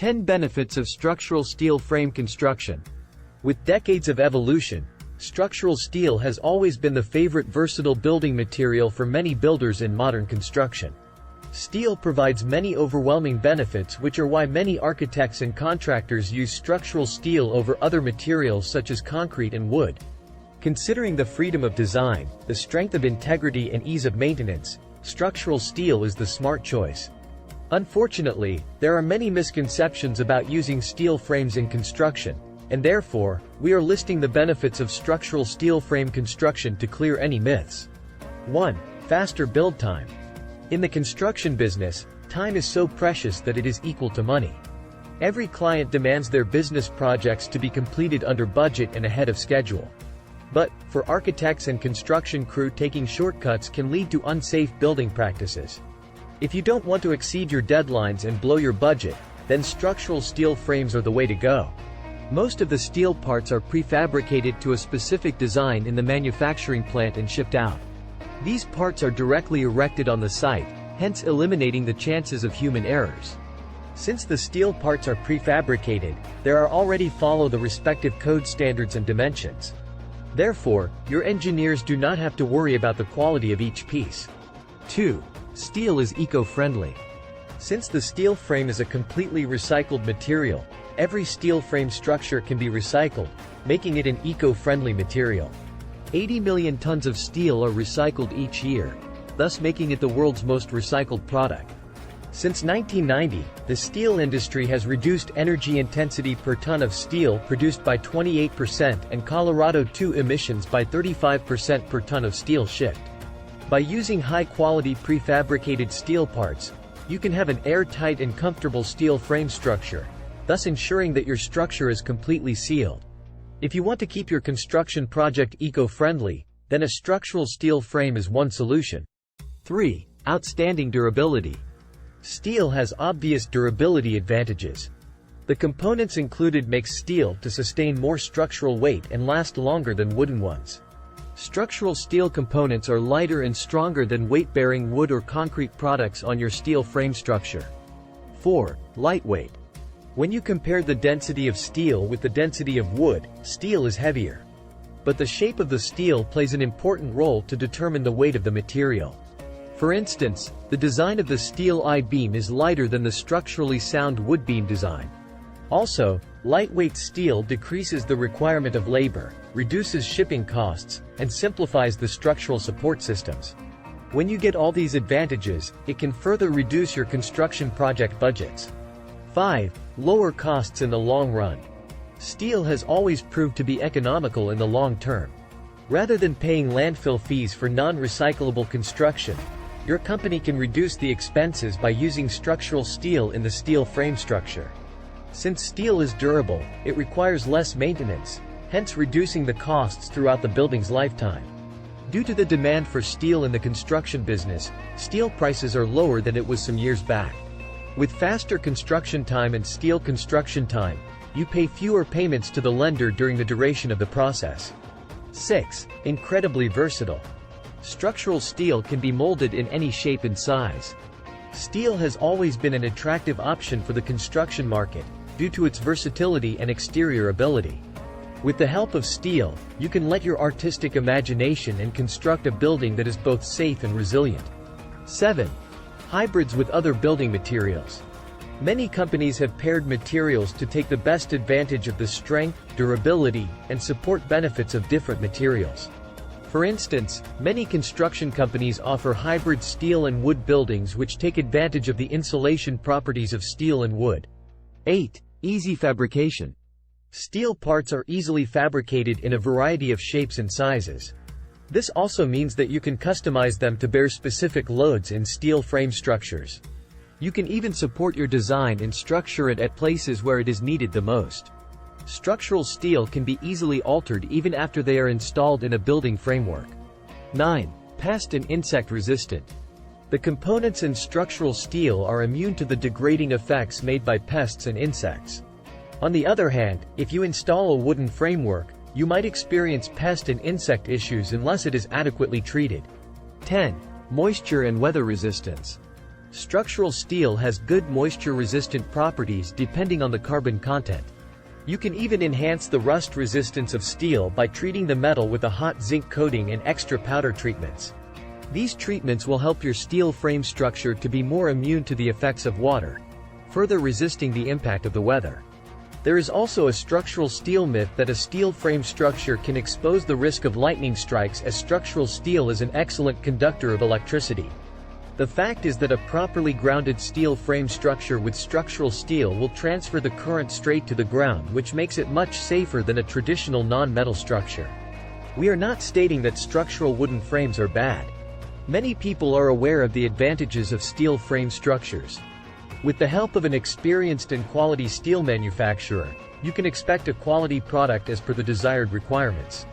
10 Benefits of Structural Steel Frame Construction. With decades of evolution, structural steel has always been the favorite versatile building material for many builders in modern construction. Steel provides many overwhelming benefits, which are why many architects and contractors use structural steel over other materials such as concrete and wood. Considering the freedom of design, the strength of integrity and ease of maintenance, structural steel is the smart choice. Unfortunately, there are many misconceptions about using steel frames in construction, and therefore, we are listing the benefits of structural steel frame construction to clear any myths. 1. Faster build time. In the construction business, time is so precious that it is equal to money. Every client demands their business projects to be completed under budget and ahead of schedule. But, for architects and construction crew, taking shortcuts can lead to unsafe building practices. If you don't want to exceed your deadlines and blow your budget, then structural steel frames are the way to go. Most of the steel parts are prefabricated to a specific design in the manufacturing plant and shipped out. These parts are directly erected on the site, hence eliminating the chances of human errors. Since the steel parts are prefabricated, they are already follow the respective code standards and dimensions. Therefore, your engineers do not have to worry about the quality of each piece. 2. Steel is eco-friendly. Since the steel frame is a completely recycled material, every steel frame structure can be recycled, making it an eco-friendly material. 80 million tons of steel are recycled each year, thus making it the world's most recycled product. Since 1990, the steel industry has reduced energy intensity per ton of steel produced by 28% and Colorado II emissions by 35% per ton of steel shipped. By using high-quality prefabricated steel parts, you can have an airtight and comfortable steel frame structure, thus ensuring that your structure is completely sealed. If you want to keep your construction project eco-friendly, then a structural steel frame is one solution. 3. Outstanding durability. Steel has obvious durability advantages. The components included make steel to sustain more structural weight and last longer than wooden ones. Structural steel components are lighter and stronger than weight-bearing wood or concrete products on your steel frame structure. 4. Lightweight. When you compare the density of steel with the density of wood, steel is heavier. But the shape of the steel plays an important role to determine the weight of the material. For instance, the design of the steel I-beam is lighter than the structurally sound wood beam design. Also, lightweight steel decreases the requirement of labor, reduces shipping costs, and simplifies the structural support systems. When you get all these advantages, it can further reduce your construction project budgets. 5. Lower costs in the long run. Steel has always proved to be economical in the long term. Rather than paying landfill fees for non-recyclable construction, your company can reduce the expenses by using structural steel in the steel frame structure. Since steel is durable, it requires less maintenance, hence reducing the costs throughout the building's lifetime. Due to the demand for steel in the construction business, steel prices are lower than it was some years back. With faster construction time and steel construction time, you pay fewer payments to the lender during the duration of the process. 6. Incredibly versatile. Structural steel can be molded in any shape and size. Steel has always been an attractive option for the construction market, due to its versatility and exterior ability. With the help of steel, you can let your artistic imagination and construct a building that is both safe and resilient. 7. Hybrids with other building materials. Many companies have paired materials to take the best advantage of the strength, durability, and support benefits of different materials. For instance, many construction companies offer hybrid steel and wood buildings which take advantage of the insulation properties of steel and wood. 8. Easy fabrication. Steel parts are easily fabricated in a variety of shapes and sizes. This also means that you can customize them to bear specific loads in steel frame structures. You can even support your design and structure it at places where it is needed the most. Structural steel can be easily altered even after they are installed in a building framework. 9. Pest and insect resistant. The components in structural steel are immune to the degrading effects made by pests and insects. On the other hand, if you install a wooden framework, you might experience pest and insect issues unless it is adequately treated. 10. Moisture and weather resistance. Structural steel has good moisture-resistant properties depending on the carbon content. You can even enhance the rust resistance of steel by treating the metal with a hot zinc coating and extra powder treatments. These treatments will help your steel frame structure to be more immune to the effects of water, further resisting the impact of the weather. There is also a structural steel myth that a steel frame structure can expose the risk of lightning strikes, as structural steel is an excellent conductor of electricity. The fact is that a properly grounded steel frame structure with structural steel will transfer the current straight to the ground, which makes it much safer than a traditional non-metal structure. We are not stating that structural wooden frames are bad. Many people are aware of the advantages of steel frame structures. With the help of an experienced and quality steel manufacturer, you can expect a quality product as per the desired requirements.